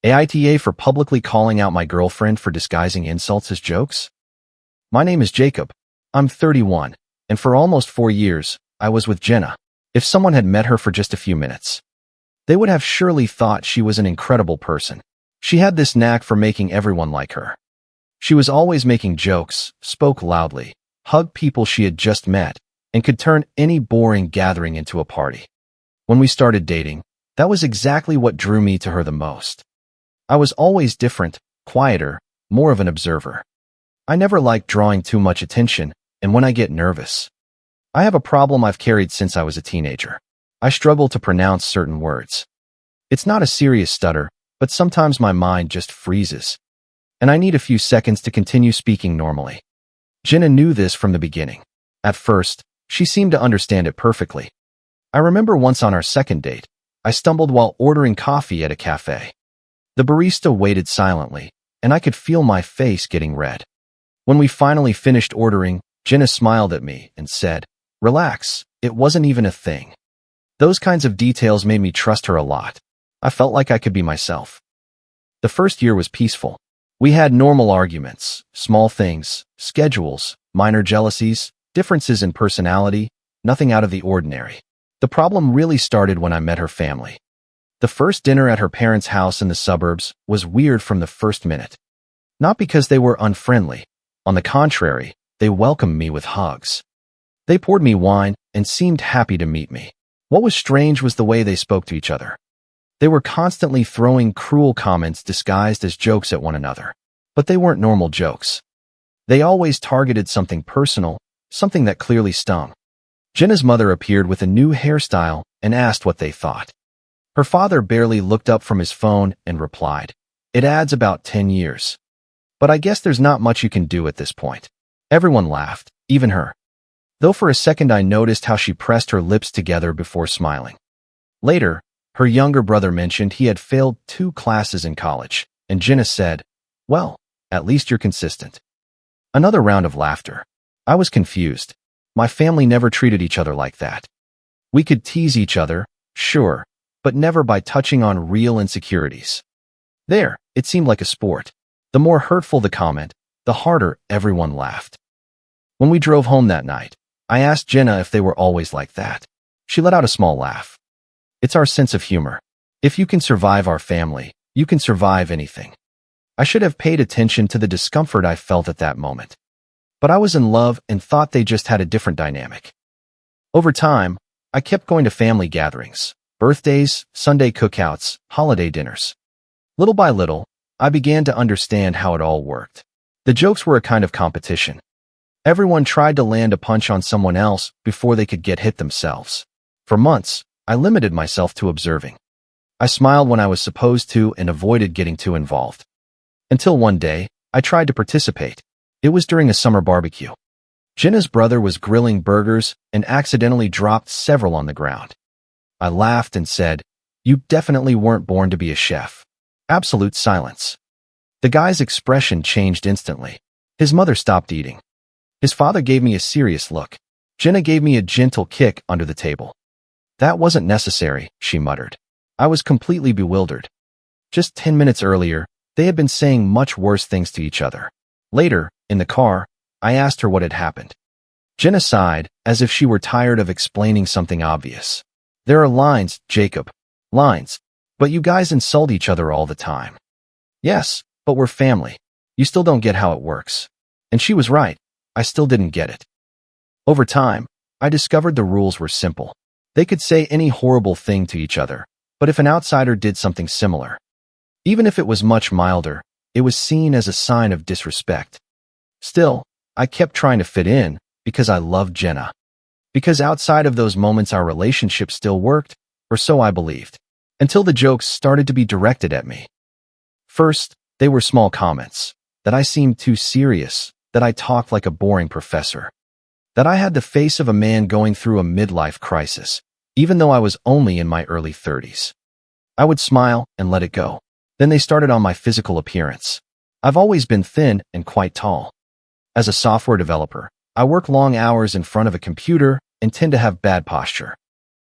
AITA for publicly calling out my girlfriend for disguising insults as jokes? My name is Jacob. I'm 31, and for almost 4 years, I was with Jenna. If someone had met her for just a few minutes, they would have surely thought she was an incredible person. She had this knack for making everyone like her. She was always making jokes, spoke loudly, hugged people she had just met, and could turn any boring gathering into a party. When we started dating, that was exactly what drew me to her the most. I was always different, quieter, more of an observer. I never liked drawing too much attention, and when I get nervous, I have a problem I've carried since I was a teenager. I struggle to pronounce certain words. It's not a serious stutter, but sometimes my mind just freezes, and I need a few seconds to continue speaking normally. Jenna knew this from the beginning. At first, she seemed to understand it perfectly. I remember once on our second date, I stumbled while ordering coffee at a cafe. The barista waited silently, and I could feel my face getting red. When we finally finished ordering, Jenna smiled at me and said, "Relax, it wasn't even a thing." Those kinds of details made me trust her a lot. I felt like I could be myself. The first year was peaceful. We had normal arguments, small things, schedules, minor jealousies, differences in personality, nothing out of the ordinary. The problem really started when I met her family. The first dinner at her parents' house in the suburbs was weird from the first minute. Not because they were unfriendly. On the contrary, they welcomed me with hugs. They poured me wine and seemed happy to meet me. What was strange was the way they spoke to each other. They were constantly throwing cruel comments disguised as jokes at one another. But they weren't normal jokes. They always targeted something personal, something that clearly stung. Jenna's mother appeared with a new hairstyle and asked what they thought. Her father barely looked up from his phone and replied, "It adds about 10 years. But I guess there's not much you can do at this point." Everyone laughed, even her. Though for a second I noticed how she pressed her lips together before smiling. Later, her younger brother mentioned he had failed 2 classes in college, and Jenna said, "Well, at least you're consistent." Another round of laughter. I was confused. My family never treated each other like that. We could tease each other, sure, but never by touching on real insecurities. There, it seemed like a sport. The more hurtful the comment, the harder everyone laughed. When we drove home that night, I asked Jenna if they were always like that. She let out a small laugh. It's our sense of humor. If you can survive our family, you can survive anything. I should have paid attention to the discomfort I felt at that moment. But I was in love and thought they just had a different dynamic. Over time, I kept going to family gatherings, birthdays, Sunday cookouts, holiday dinners. Little by little, I began to understand how it all worked. The jokes were a kind of competition. Everyone tried to land a punch on someone else before they could get hit themselves. For months, I limited myself to observing. I smiled when I was supposed to and avoided getting too involved. Until one day, I tried to participate. It was during a summer barbecue. Jenna's brother was grilling burgers and accidentally dropped several on the ground. I laughed and said, "You definitely weren't born to be a chef." Absolute silence. The guy's expression changed instantly. His mother stopped eating. His father gave me a serious look. Jenna gave me a gentle kick under the table. "That wasn't necessary," she muttered. I was completely bewildered. Just 10 minutes earlier, they had been saying much worse things to each other. Later, in the car, I asked her what had happened. Jenna sighed, as if she were tired of explaining something obvious. "There are lines, Jacob. Lines. But you guys insult each other all the time." "Yes, but we're family. You still don't get how it works." And she was right. I still didn't get it. Over time, I discovered the rules were simple. They could say any horrible thing to each other, but if an outsider did something similar, even if it was much milder, it was seen as a sign of disrespect. Still, I kept trying to fit in because I loved Jenna. Because outside of those moments our relationship still worked, or so I believed. Until the jokes started to be directed at me. First, they were small comments. That I seemed too serious, that I talked like a boring professor. That I had the face of a man going through a midlife crisis, even though I was only in my early 30s. I would smile and let it go. Then they started on my physical appearance. I've always been thin and quite tall. As a software developer, I work long hours in front of a computer and tend to have bad posture.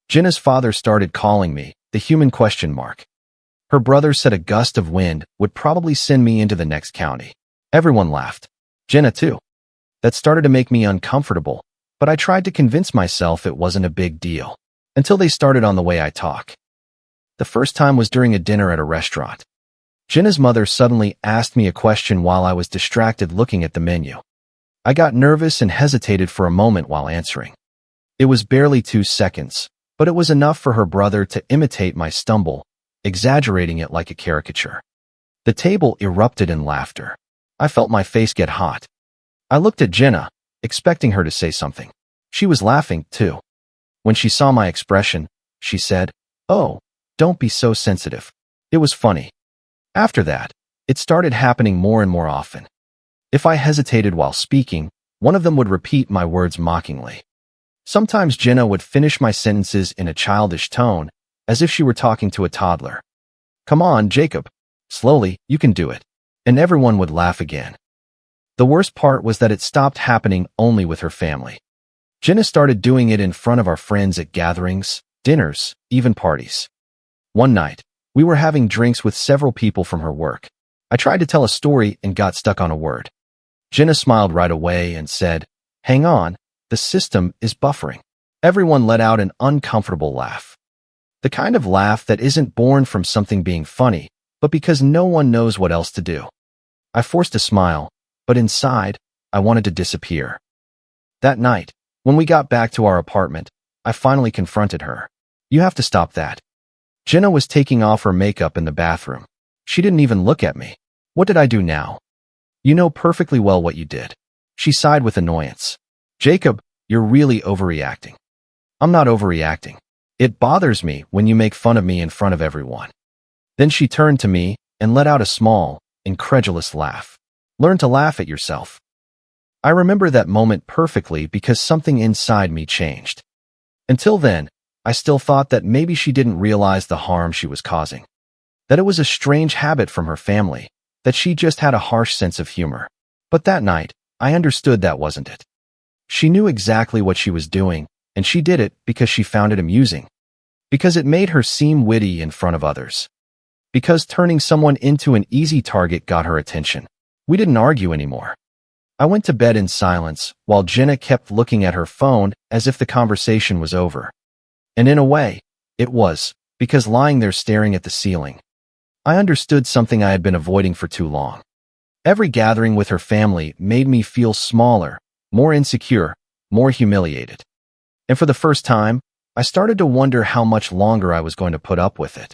Jenna's father started calling me the human question mark. Her brother said a gust of wind would probably send me into the next county. Everyone laughed. Jenna too. That started to make me uncomfortable, but I tried to convince myself it wasn't a big deal. Until they started on the way I talk. The first time was during a dinner at a restaurant. Jenna's mother suddenly asked me a question while I was distracted looking at the menu. I got nervous and hesitated for a moment while answering. It was barely 2 seconds, but it was enough for her brother to imitate my stumble, exaggerating it like a caricature. The table erupted in laughter. I felt my face get hot. I looked at Jenna, expecting her to say something. She was laughing, too. When she saw my expression, she said, "Oh, don't be so sensitive." It was funny. After that, it started happening more and more often. If I hesitated while speaking, one of them would repeat my words mockingly. Sometimes Jenna would finish my sentences in a childish tone, as if she were talking to a toddler. "Come on, Jacob. Slowly, you can do it." And everyone would laugh again. The worst part was that it stopped happening only with her family. Jenna started doing it in front of our friends at gatherings, dinners, even parties. One night, we were having drinks with several people from her work. I tried to tell a story and got stuck on a word. Jenna smiled right away and said, "Hang on, the system is buffering." Everyone let out an uncomfortable laugh. The kind of laugh that isn't born from something being funny, but because no one knows what else to do. I forced a smile, but inside, I wanted to disappear. That night, when we got back to our apartment, I finally confronted her. "You have to stop that." Jenna was taking off her makeup in the bathroom. She didn't even look at me. What did I do now? "You know perfectly well what you did." She sighed with annoyance. "Jacob, you're really overreacting." "I'm not overreacting. It bothers me when you make fun of me in front of everyone." Then she turned to me and let out a small, incredulous laugh. "Learn to laugh at yourself." I remember that moment perfectly because something inside me changed. Until then, I still thought that maybe she didn't realize the harm she was causing. That it was a strange habit from her family, that she just had a harsh sense of humor. But that night, I understood that wasn't it. She knew exactly what she was doing, and she did it because she found it amusing. Because it made her seem witty in front of others. Because turning someone into an easy target got her attention. We didn't argue anymore. I went to bed in silence, while Jenna kept looking at her phone as if the conversation was over. And in a way, it was, because lying there staring at the ceiling, I understood something I had been avoiding for too long. Every gathering with her family made me feel smaller, more insecure, more humiliated. And for the first time, I started to wonder how much longer I was going to put up with it.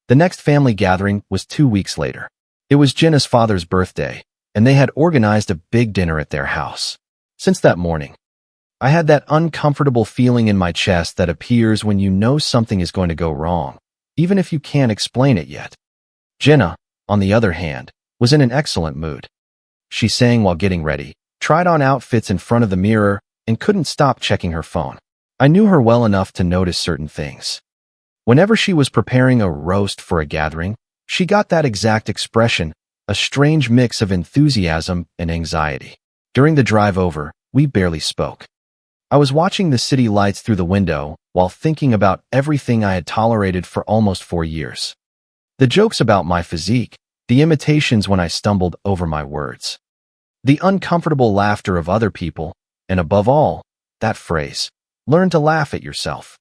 The next family gathering was 2 weeks later. It was Jenna's father's birthday, and they had organized a big dinner at their house. Since that morning, I had that uncomfortable feeling in my chest that appears when you know something is going to go wrong, even if you can't explain it yet. Jenna, on the other hand, was in an excellent mood. She sang while getting ready, tried on outfits in front of the mirror, and couldn't stop checking her phone. I knew her well enough to notice certain things. Whenever she was preparing a roast for a gathering, she got that exact expression, a strange mix of enthusiasm and anxiety. During the drive over, we barely spoke. I was watching the city lights through the window while thinking about everything I had tolerated for almost 4 years. The jokes about my physique, the imitations when I stumbled over my words, the uncomfortable laughter of other people, and above all, that phrase, "Learn to laugh at yourself."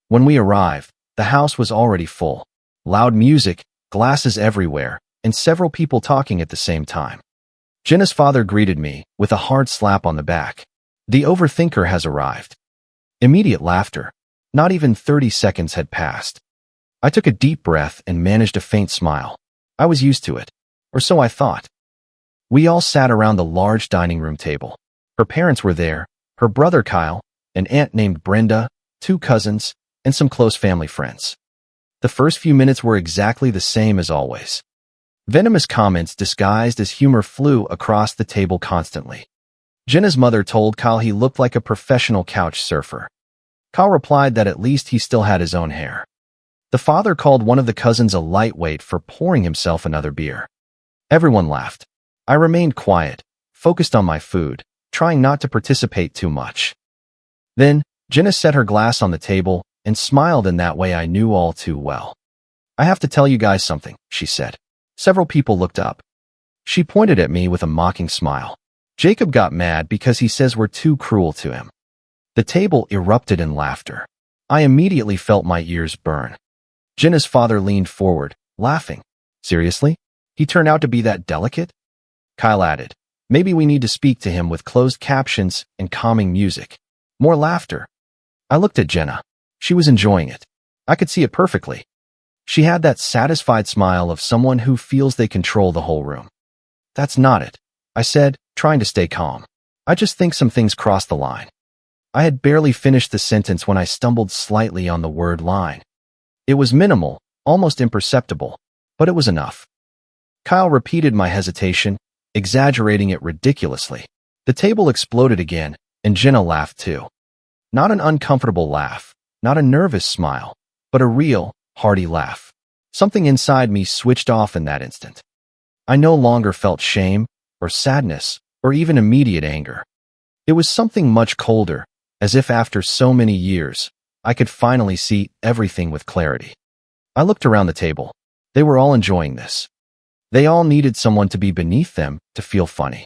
When we arrived, the house was already full. Loud music, glasses everywhere, and several people talking at the same time. Jenna's father greeted me with a hard slap on the back. "The overthinker has arrived." Immediate laughter. Not even 30 seconds had passed. I took a deep breath and managed a faint smile. I was used to it, or so I thought. We all sat around the large dining room table. Her parents were there, her brother Kyle, an aunt named Brenda, 2 cousins, and some close family friends. The first few minutes were exactly the same as always. Venomous comments disguised as humor flew across the table constantly. Jenna's mother told Kyle he looked like a professional couch surfer. Kyle replied that at least he still had his own hair. The father called one of the cousins a lightweight for pouring himself another beer. Everyone laughed. I remained quiet, focused on my food, trying not to participate too much. Then, Jenna set her glass on the table and smiled in that way I knew all too well. I have to tell you guys something, she said. Several people looked up. She pointed at me with a mocking smile. Jacob got mad because he says we're too cruel to him. The table erupted in laughter. I immediately felt my ears burn. Jenna's father leaned forward, laughing. Seriously? He turned out to be that delicate? Kyle added. Maybe we need to speak to him with closed captions and calming music. More laughter. I looked at Jenna. She was enjoying it. I could see it perfectly. She had that satisfied smile of someone who feels they control the whole room. That's not it, I said, trying to stay calm. I just think some things crossed the line. I had barely finished the sentence when I stumbled slightly on the word line. It was minimal, almost imperceptible, but it was enough. Kyle repeated my hesitation, exaggerating it ridiculously. The table exploded again, and Jenna laughed too. Not an uncomfortable laugh, not a nervous smile, but a real, hearty laugh. Something inside me switched off in that instant. I no longer felt shame, or sadness, or even immediate anger. It was something much colder, as if after so many years, I could finally see everything with clarity. I looked around the table. They were all enjoying this. They all needed someone to be beneath them to feel funny.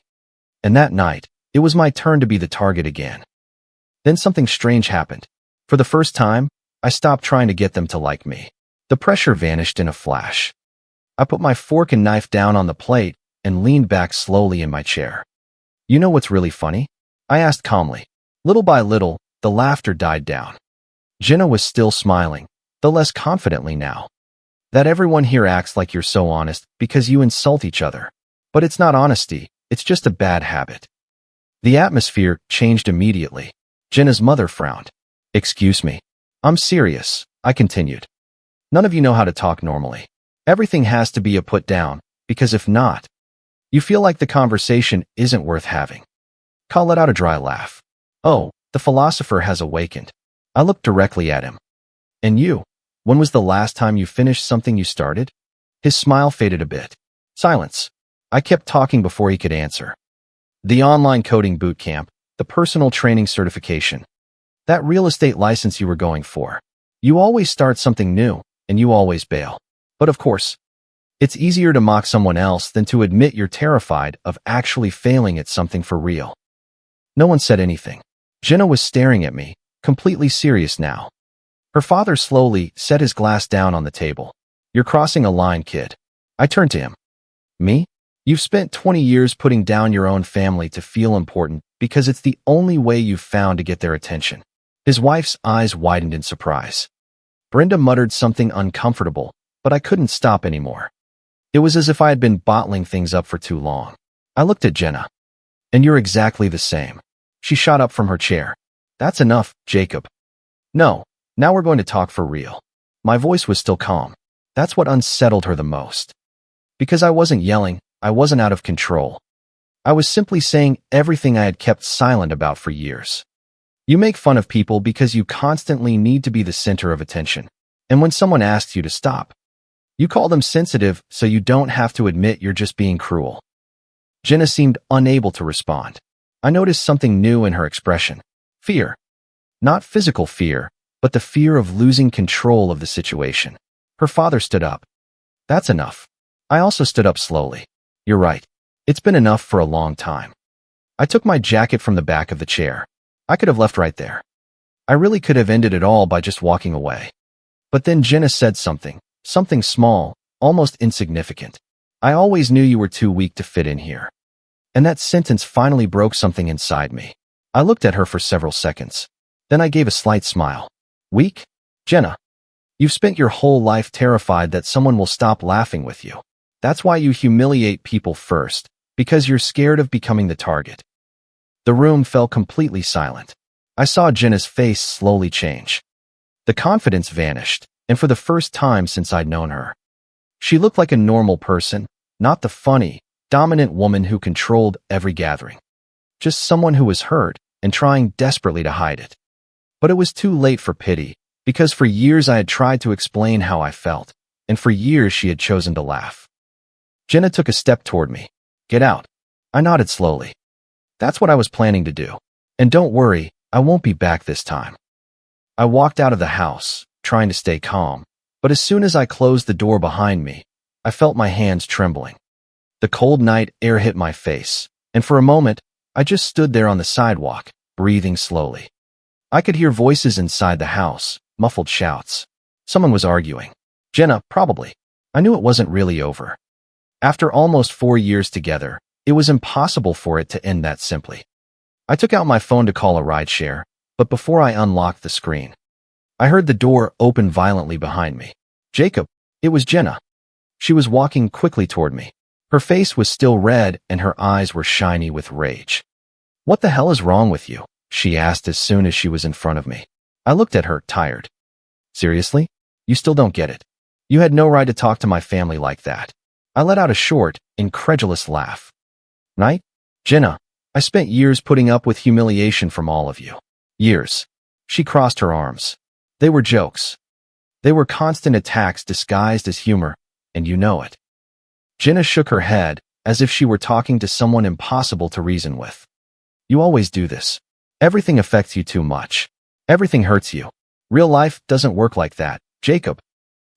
And that night, it was my turn to be the target again. Then something strange happened. For the first time, I stopped trying to get them to like me. The pressure vanished in a flash. I put my fork and knife down on the plate and leaned back slowly in my chair. You know what's really funny? I asked calmly. Little by little, the laughter died down. Jenna was still smiling, though less confidently now. That everyone here acts like you're so honest because you insult each other. But it's not honesty, it's just a bad habit. The atmosphere changed immediately. Jenna's mother frowned. Excuse me. I'm serious, I continued. None of you know how to talk normally. Everything has to be a put down, because if not, you feel like the conversation isn't worth having. Kyle let out a dry laugh. Oh, the philosopher has awakened. I looked directly at him. And you? When was the last time you finished something you started? His smile faded a bit. Silence. I kept talking before he could answer. The online coding boot camp, the personal training certification, that real estate license you were going for. You always start something new, and you always bail. But of course, it's easier to mock someone else than to admit you're terrified of actually failing at something for real. No one said anything. Jenna was staring at me, completely serious now. Her father slowly set his glass down on the table. You're crossing a line, kid. I turned to him. Me? You've spent 20 years putting down your own family to feel important because it's the only way you've found to get their attention. His wife's eyes widened in surprise. Brenda muttered something uncomfortable, but I couldn't stop anymore. It was as if I had been bottling things up for too long. I looked at Jenna. And you're exactly the same. She shot up from her chair. That's enough, Jacob. No, now we're going to talk for real. My voice was still calm. That's what unsettled her the most. Because I wasn't yelling, I wasn't out of control. I was simply saying everything I had kept silent about for years. You make fun of people because you constantly need to be the center of attention. And when someone asks you to stop, you call them sensitive so you don't have to admit you're just being cruel. Jenna seemed unable to respond. I noticed something new in her expression. Fear. Not physical fear, but the fear of losing control of the situation. Her father stood up. That's enough. I also stood up slowly. You're right. It's been enough for a long time. I took my jacket from the back of the chair. I could have left right there. I really could have ended it all by just walking away. But then Jenna said something small, almost insignificant. I always knew you were too weak to fit in here. And that sentence finally broke something inside me. I looked at her for several seconds. Then I gave a slight smile. Weak? Jenna, you've spent your whole life terrified that someone will stop laughing with you. That's why you humiliate people first, because you're scared of becoming the target. The room fell completely silent. I saw Jenna's face slowly change. The confidence vanished, and for the first time since I'd known her. She looked like a normal person, not the funny, dominant woman who controlled every gathering. Just someone who was hurt and trying desperately to hide it. But it was too late for pity, because for years I had tried to explain how I felt, and for years she had chosen to laugh. Jenna took a step toward me. Get out. I nodded slowly. That's what I was planning to do. And don't worry, I won't be back this time. I walked out of the house, trying to stay calm, But as soon as I closed the door behind me, I felt my hands trembling. The cold night air hit my face, and for a moment, I just stood there on the sidewalk, breathing slowly. I could hear voices inside the house, muffled shouts. Someone was arguing. Jenna, probably. I knew it wasn't really over. After almost 4 years together, it was impossible for it to end that simply. I took out my phone to call a rideshare, but before I unlocked the screen, I heard the door open violently behind me. Jacob, it was Jenna. She was walking quickly toward me. Her face was still red and her eyes were shiny with rage. What the hell is wrong with you? She asked as soon as she was in front of me. I looked at her, tired. Seriously? You still don't get it. You had no right to talk to my family like that. I let out a short, incredulous laugh. Right? Jenna, I spent years putting up with humiliation from all of you. Years. She crossed her arms. They were jokes. They were constant attacks disguised as humor, and you know it. Jenna shook her head, as if she were talking to someone impossible to reason with. You always do this. Everything affects you too much. Everything hurts you. Real life doesn't work like that, Jacob.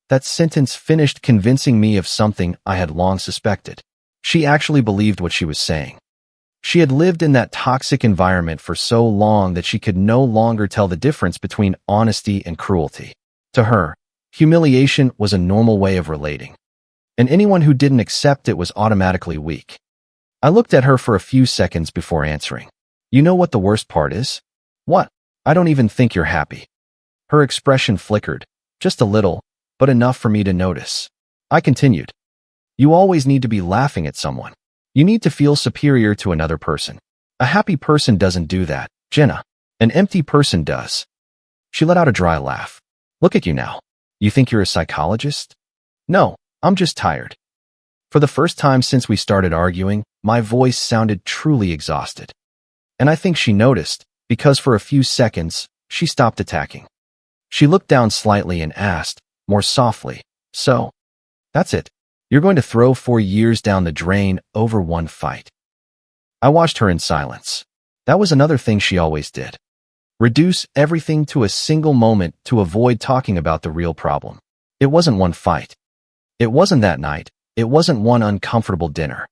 That sentence finished convincing me of something I had long suspected. She actually believed what she was saying. She had lived in that toxic environment for so long that she could no longer tell the difference between honesty and cruelty. To her, humiliation was a normal way of relating, and anyone who didn't accept it was automatically weak. I looked at her for a few seconds before answering. You know what the worst part is? What? I don't even think you're happy. Her expression flickered, just a little, but enough for me to notice. I continued. You always need to be laughing at someone. You need to feel superior to another person. A happy person doesn't do that, Jenna. An empty person does. She let out a dry laugh. Look at you now. You think you're a psychologist? No, I'm just tired. For the first time since we started arguing, my voice sounded truly exhausted. And I think she noticed, because for a few seconds, she stopped attacking. She looked down slightly and asked, more softly, so, that's it. You're going to throw 4 years down the drain over one fight. I watched her in silence. That was another thing she always did. Reduce everything to a single moment to avoid talking about the real problem. It wasn't one fight. It wasn't that night. It wasn't one uncomfortable dinner.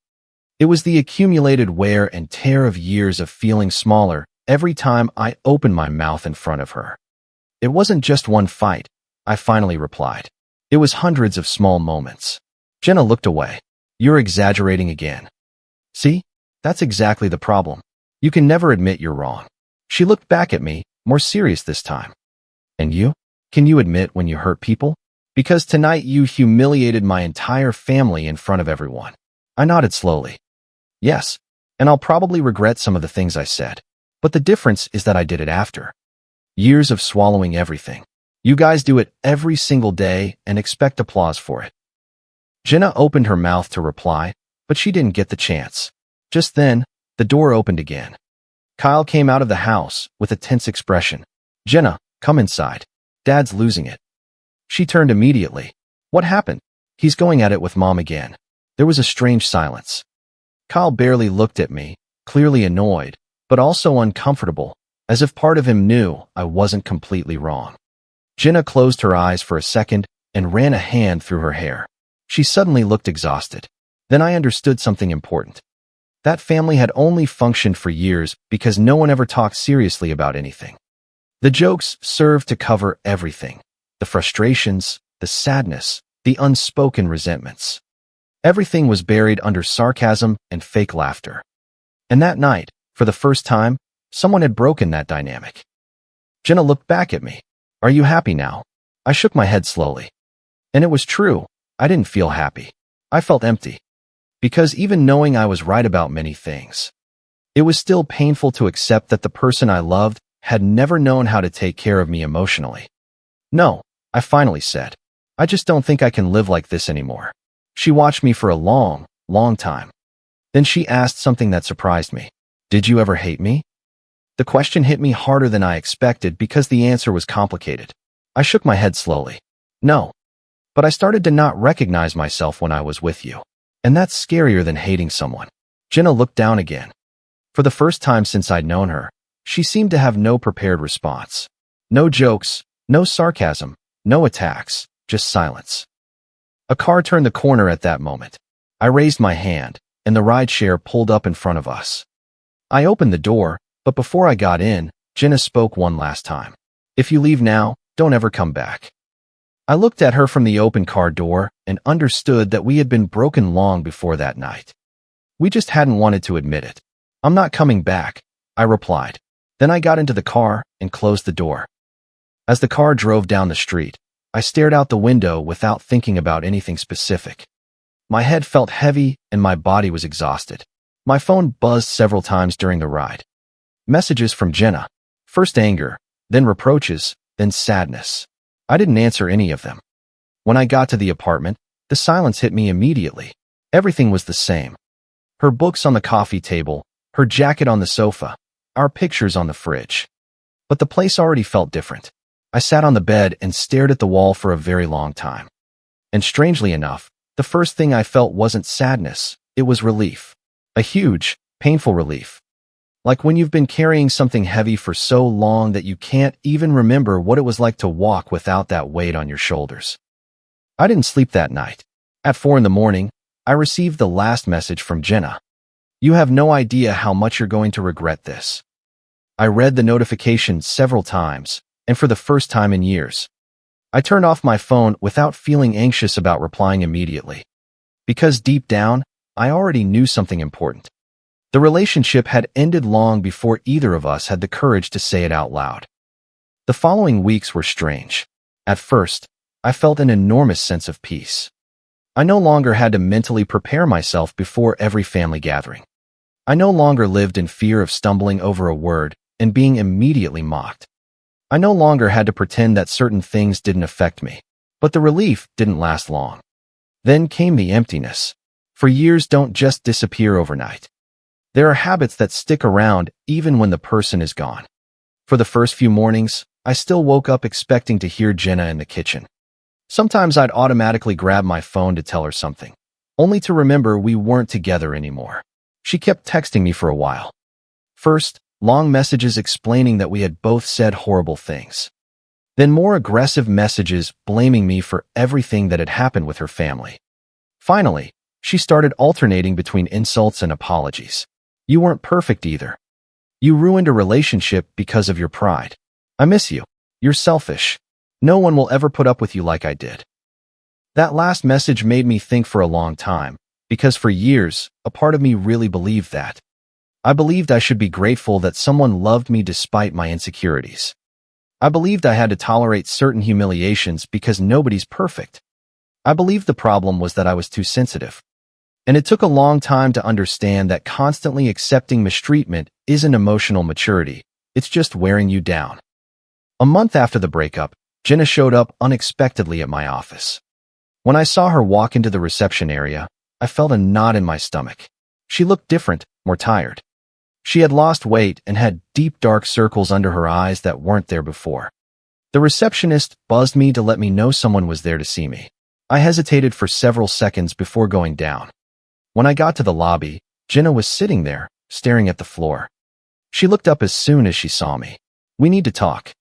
It was the accumulated wear and tear of years of feeling smaller every time I opened my mouth in front of her. It wasn't just one fight, I finally replied. It was hundreds of small moments. Jenna looked away. You're exaggerating again. See? That's exactly the problem. You can never admit you're wrong. She looked back at me, more serious this time. And you? Can you admit when you hurt people? Because tonight you humiliated my entire family in front of everyone. I nodded slowly. Yes, and I'll probably regret some of the things I said. But the difference is that I did it after. Years of swallowing everything. You guys do it every single day and expect applause for it. Jenna opened her mouth to reply, but she didn't get the chance. Just then, the door opened again. Kyle came out of the house with a tense expression. Jenna, come inside. Dad's losing it. She turned immediately. What happened? He's going at it with Mom again. There was a strange silence. Kyle barely looked at me, clearly annoyed, but also uncomfortable, as if part of him knew I wasn't completely wrong. Jenna closed her eyes for a second and ran a hand through her hair. She suddenly looked exhausted. Then I understood something important. That family had only functioned for years because no one ever talked seriously about anything. The jokes served to cover everything. The frustrations, the sadness, the unspoken resentments. Everything was buried under sarcasm and fake laughter. And that night, for the first time, someone had broken that dynamic. Jenna looked back at me. Are you happy now? I shook my head slowly. And it was true. I didn't feel happy. I felt empty. Because even knowing I was right about many things, it was still painful to accept that the person I loved had never known how to take care of me emotionally. No, I finally said. I just don't think I can live like this anymore. She watched me for a long, long time. Then she asked something that surprised me. Did you ever hate me? The question hit me harder than I expected because the answer was complicated. I shook my head slowly. No. But I started to not recognize myself when I was with you. And that's scarier than hating someone. Jenna looked down again. For the first time since I'd known her, she seemed to have no prepared response. No jokes, no sarcasm, no attacks, just silence. A car turned the corner at that moment. I raised my hand, and the rideshare pulled up in front of us. I opened the door, but before I got in, Jenna spoke one last time. "If you leave now, don't ever come back." I looked at her from the open car door and understood that we had been broken long before that night. We just hadn't wanted to admit it. "I'm not coming back," I replied. Then I got into the car and closed the door. As the car drove down the street, I stared out the window without thinking about anything specific. My head felt heavy and my body was exhausted. My phone buzzed several times during the ride. Messages from Jenna. First anger, then reproaches, then sadness. I didn't answer any of them. When I got to the apartment, the silence hit me immediately. Everything was the same. Her books on the coffee table, her jacket on the sofa, our pictures on the fridge. But the place already felt different. I sat on the bed and stared at the wall for a very long time. And strangely enough, the first thing I felt wasn't sadness, it was relief. A huge, painful relief. Like when you've been carrying something heavy for so long that you can't even remember what it was like to walk without that weight on your shoulders. I didn't sleep that night. At 4 a.m, I received the last message from Jenna. "You have no idea how much you're going to regret this." I read the notification several times, and for the first time in years, I turned off my phone without feeling anxious about replying immediately. Because deep down, I already knew something important. The relationship had ended long before either of us had the courage to say it out loud. The following weeks were strange. At first, I felt an enormous sense of peace. I no longer had to mentally prepare myself before every family gathering. I no longer lived in fear of stumbling over a word and being immediately mocked. I no longer had to pretend that certain things didn't affect me. But the relief didn't last long. Then came the emptiness. For years don't just disappear overnight. There are habits that stick around even when the person is gone. For the first few mornings, I still woke up expecting to hear Jenna in the kitchen. Sometimes I'd automatically grab my phone to tell her something, only to remember we weren't together anymore. She kept texting me for a while. First, long messages explaining that we had both said horrible things. Then more aggressive messages blaming me for everything that had happened with her family. Finally, she started alternating between insults and apologies. "You weren't perfect either. You ruined a relationship because of your pride. I miss you. You're selfish. No one will ever put up with you like I did." That last message made me think for a long time, because for years, a part of me really believed that. I believed I should be grateful that someone loved me despite my insecurities. I believed I had to tolerate certain humiliations because nobody's perfect. I believed the problem was that I was too sensitive. And it took a long time to understand that constantly accepting mistreatment isn't emotional maturity, it's just wearing you down. A month after the breakup, Jenna showed up unexpectedly at my office. When I saw her walk into the reception area, I felt a knot in my stomach. She looked different, more tired. She had lost weight and had deep dark circles under her eyes that weren't there before. The receptionist buzzed me to let me know someone was there to see me. I hesitated for several seconds before going down. When I got to the lobby, Jenna was sitting there, staring at the floor. She looked up as soon as she saw me. "We need to talk."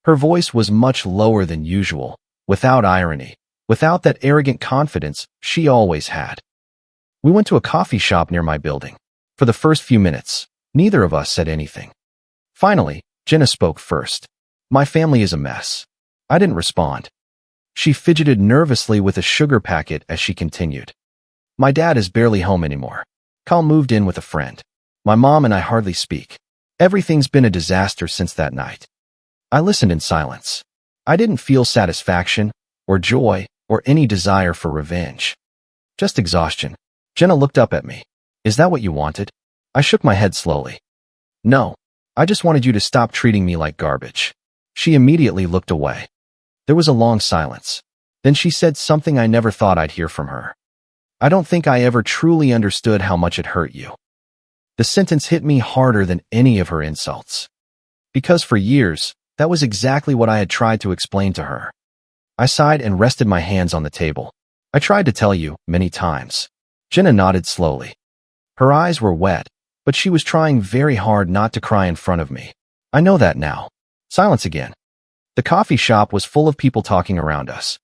Her voice was much lower than usual, without irony, without that arrogant confidence she always had. We went to a coffee shop near my building. For the first few minutes, neither of us said anything. Finally, Jenna spoke first. "My family is a mess." I didn't respond. She fidgeted nervously with a sugar packet as she continued. "My dad is barely home anymore. Kyle moved in with a friend. My mom and I hardly speak. Everything's been a disaster since that night." I listened in silence. I didn't feel satisfaction, or joy, or any desire for revenge. Just exhaustion. Jenna looked up at me. "Is that what you wanted?" I shook my head slowly. "No, I just wanted you to stop treating me like garbage." She immediately looked away. There was a long silence. Then she said something I never thought I'd hear from her. "I don't think I ever truly understood how much it hurt you." The sentence hit me harder than any of her insults. Because for years, that was exactly what I had tried to explain to her. I sighed and rested my hands on the table. "I tried to tell you, many times." Jenna nodded slowly. Her eyes were wet, but she was trying very hard not to cry in front of me. "I know that now." Silence again. The coffee shop was full of people talking around us.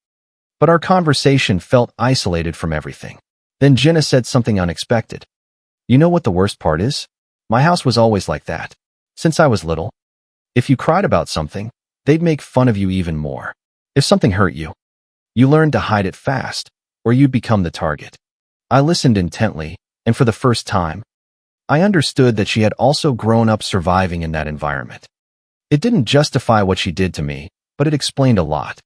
But our conversation felt isolated from everything. Then Jenna said something unexpected. You know what the worst part is? My house was always like that. Since I was little. If you cried about something, they'd make fun of you even more. If something hurt you, you learned to hide it fast, or you'd become the target. I listened intently, and for the first time, I understood that she had also grown up surviving in that environment. It didn't justify what she did to me, but it explained a lot.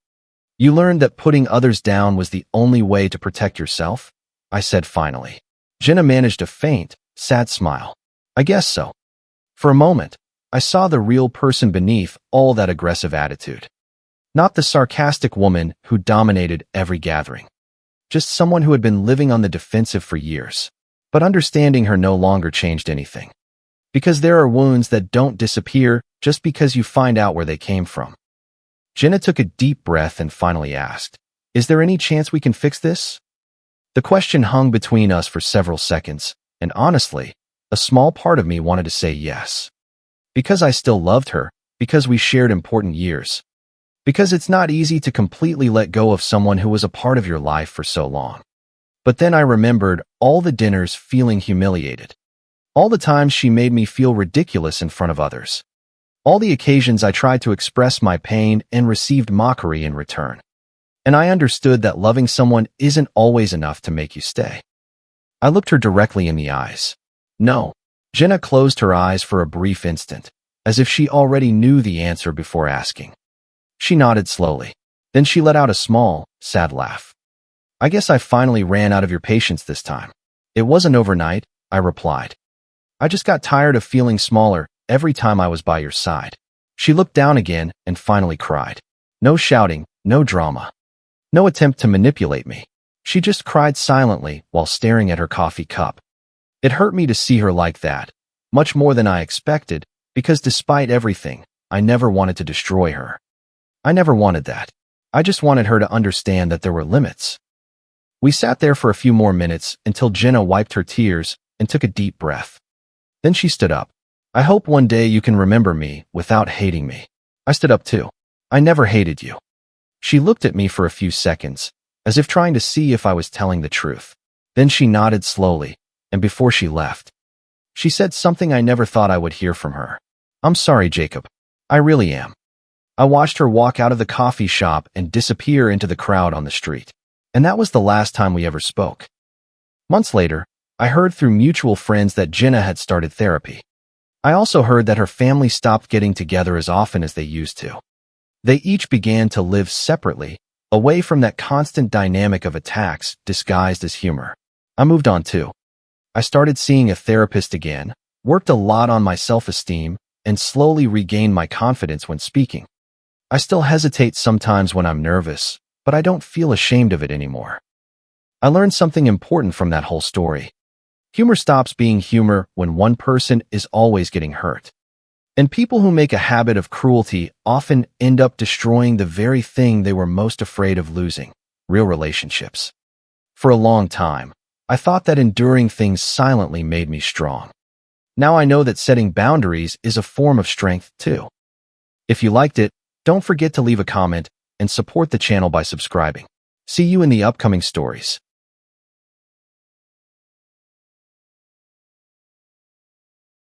You learned that putting others down was the only way to protect yourself? I said finally. Jenna managed a faint, sad smile. I guess so. For a moment, I saw the real person beneath all that aggressive attitude. Not the sarcastic woman who dominated every gathering. Just someone who had been living on the defensive for years. But understanding her no longer changed anything. Because there are wounds that don't disappear just because you find out where they came from. Jenna took a deep breath and finally asked, Is there any chance we can fix this? The question hung between us for several seconds, and honestly, a small part of me wanted to say yes. Because I still loved her, because we shared important years. Because it's not easy to completely let go of someone who was a part of your life for so long. But then I remembered all the dinners feeling humiliated. All the times she made me feel ridiculous in front of others. All the occasions I tried to express my pain and received mockery in return. And I understood that loving someone isn't always enough to make you stay. I looked her directly in the eyes. No. Jenna closed her eyes for a brief instant, as if she already knew the answer before asking. She nodded slowly. Then she let out a small, sad laugh. I guess I finally ran out of your patience this time. It wasn't overnight, I replied. I just got tired of feeling smaller every time I was by your side. She looked down again and finally cried. No shouting, no drama. No attempt to manipulate me. She just cried silently while staring at her coffee cup. It hurt me to see her like that, much more than I expected, because despite everything, I never wanted to destroy her. I never wanted that. I just wanted her to understand that there were limits. We sat there for a few more minutes until Jenna wiped her tears and took a deep breath. Then she stood up. I hope one day you can remember me without hating me. I stood up too. I never hated you. She looked at me for a few seconds, as if trying to see if I was telling the truth. Then she nodded slowly, and before she left, she said something I never thought I would hear from her. I'm sorry, Jacob. I really am. I watched her walk out of the coffee shop and disappear into the crowd on the street. And that was the last time we ever spoke. Months later, I heard through mutual friends that Jenna had started therapy. I also heard that her family stopped getting together as often as they used to. They each began to live separately, away from that constant dynamic of attacks disguised as humor. I moved on too. I started seeing a therapist again, worked a lot on my self-esteem, and slowly regained my confidence when speaking. I still hesitate sometimes when I'm nervous, but I don't feel ashamed of it anymore. I learned something important from that whole story. Humor stops being humor when one person is always getting hurt. And people who make a habit of cruelty often end up destroying the very thing they were most afraid of losing, real relationships. For a long time, I thought that enduring things silently made me strong. Now I know that setting boundaries is a form of strength too. If you liked it, don't forget to leave a comment and support the channel by subscribing. See you in the upcoming stories.